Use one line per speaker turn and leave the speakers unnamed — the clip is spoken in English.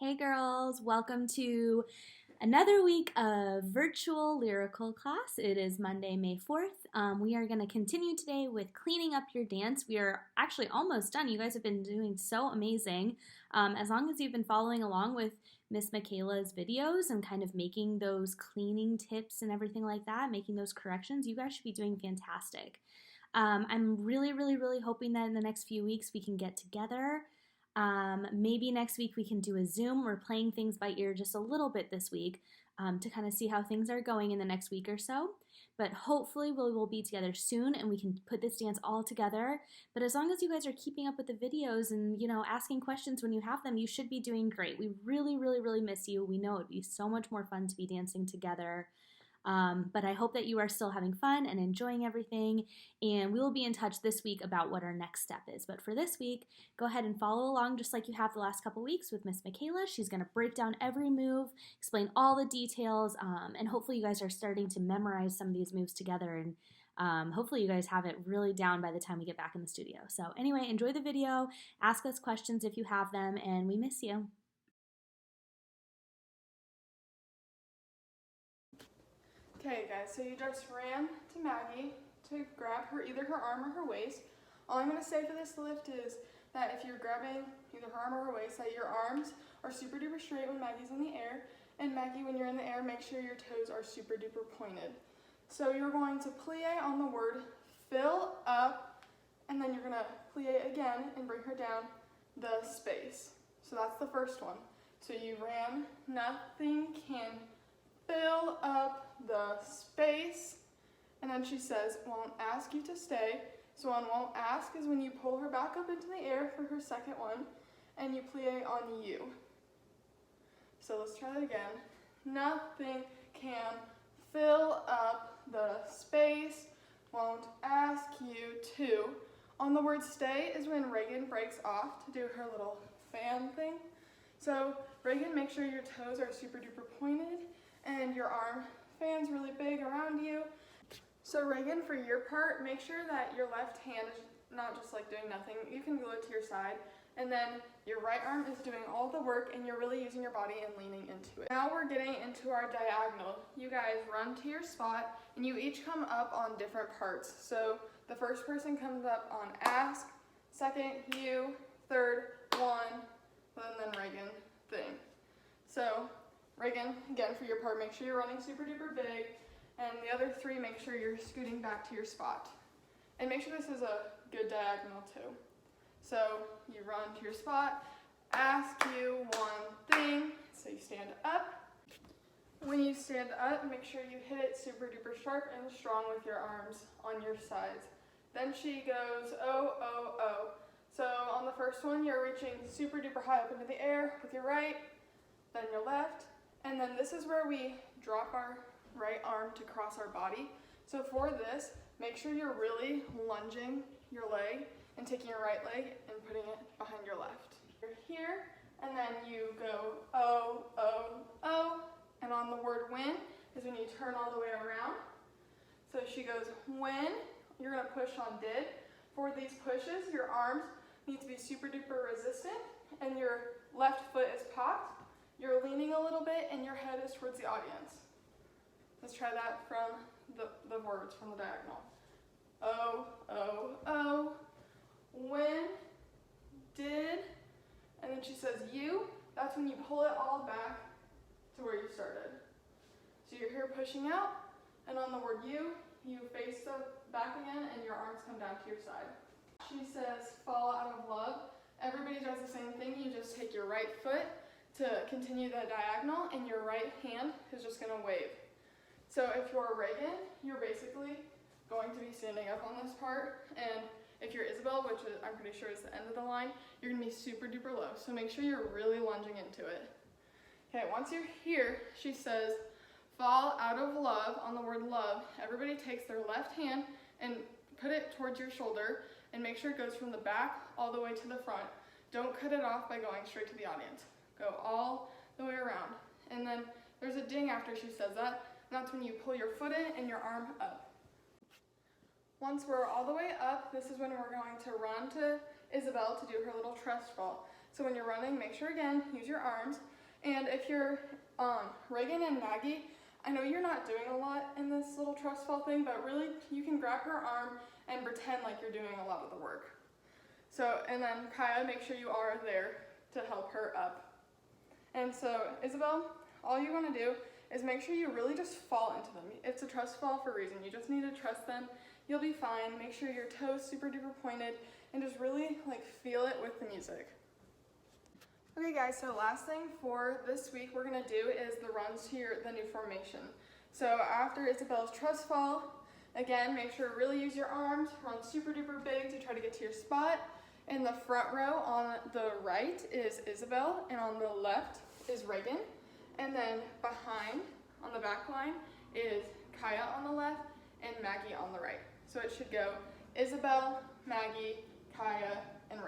Hey girls, welcome to another week of virtual lyrical class. It is Monday, May 4th. We are going to continue today with cleaning up your dance. We are actually almost done. You guys have been doing so amazing. As long as you've been following along with Miss Michaela's videos and kind of making those cleaning tips and everything like that, making those corrections, you guys should be doing fantastic. I'm really hoping that in the next few weeks we can get together. Maybe next week we can do a Zoom. We're playing things by ear just a little bit this week to kind of see how things are going in the next week or so. But hopefully we'll be together soon and we can put this dance all together. But as long as you guys are keeping up with the videos and, asking questions when you have them, you should be doing great. We really miss you. We know it'd be so much more fun to be dancing together. But I hope that you are still having fun and enjoying everything, and we will be in touch this week about what our next step is. But for this week, go ahead and follow along just like you have the last couple weeks with Miss Michaela. She's going to break down every move, explain all the details, and hopefully you guys are starting to memorize some of these moves together, and hopefully you guys have it really down by the time we get back in the studio. So anyway, enjoy the video, ask us questions if you have them, and we miss you.
Okay guys, so you just ran to Maggie to grab either her arm or her waist. All I'm going to say for this lift is that if you're grabbing either her arm or her waist, that your arms are super duper straight when Maggie's in the air, and Maggie, when you're in the air, make sure your toes are super duper pointed. So you're going to plie on the word fill up, and then you're going to plie again and bring her down the space. So that's the first one. So you ran, nothing can fill up the space, and then she says, won't ask you to stay. So on won't ask is when you pull her back up into the air for her second one, and you plie on you. So let's try that again. Nothing can fill up the space, won't ask you to. On the word stay is when Reagan breaks off to do her little fan thing. So Reagan, make sure your toes are super duper pointed and your arm fans really big around you. So Reagan, for your part, make sure that your left hand is not just like doing nothing. You can glue it to your side, and then your right arm is doing all the work and you're really using your body and leaning into it. Now we're getting into our diagonal. You guys run to your spot and you each come up on different parts. So the first person comes up on ask, second you, third one, and then Reagan thing. So Reagan, again for your part, make sure you're running super duper big, and the other three, make sure you're scooting back to your spot. And make sure this is a good diagonal too. So you run to your spot, ask you one thing, so you stand up. When you stand up, make sure you hit it super duper sharp and strong with your arms on your sides. Then she goes, oh, oh, oh. So on the first one, you're reaching super duper high up into the air with your right, then your left. And then this is where we drop our right arm to cross our body. So for this, make sure you're really lunging your leg and taking your right leg and putting it behind your left. You're here, and then you go oh, oh, oh. And on the word when is when you turn all the way around. So she goes when, you're gonna push on did. For these pushes, your arms need to be super duper resistant and your left foot is popped. You're leaning a little bit and your head is towards the audience. Let's try that from the words from the diagonal. Oh, oh, oh. When, did, and then she says you. That's when you pull it all back to where you started. So you're here pushing out, and on the word you face the back again and your arms come down to your side. She says fall out of love. Everybody does the same thing. You just take your right foot to continue the diagonal, and your right hand is just going to wave. So if you're Reagan, you're basically going to be standing up on this part, and if you're Isabel, which is, I'm pretty sure is the end of the line, you're going to be super duper low. So make sure you're really lunging into it. Okay, once you're here, she says fall out of love. On the word love, everybody takes their left hand and put it towards your shoulder, and make sure it goes from the back all the way to the front. Don't cut it off by going straight to the audience. Go all the way around. And then there's a ding after she says that, and that's when you pull your foot in and your arm up. Once we're all the way up, this is when we're going to run to Isabel to do her little trust fall. So when you're running, make sure again, use your arms, And if you're Reagan and Maggie, I know you're not doing a lot in this little trust fall thing, but really you can grab her arm and pretend like you're doing a lot of the work. So, and then Kaya, make sure you are there to help her up. And so, Isabel, all you want to do is make sure you really just fall into them. It's a trust fall for a reason. You just need to trust them. You'll be fine. Make sure your toes super duper pointed and just really like feel it with the music. Okay guys, so last thing for this week we're gonna do is the runs to the new formation. So after Isabel's trust fall, again, make sure to really use your arms, run super duper big to try to get to your spot. In the front row on the right is Isabel, and on the left is Reagan. And then behind, on the back line, is Kaya on the left and Maggie on the right. So it should go Isabel, Maggie, Kaya, and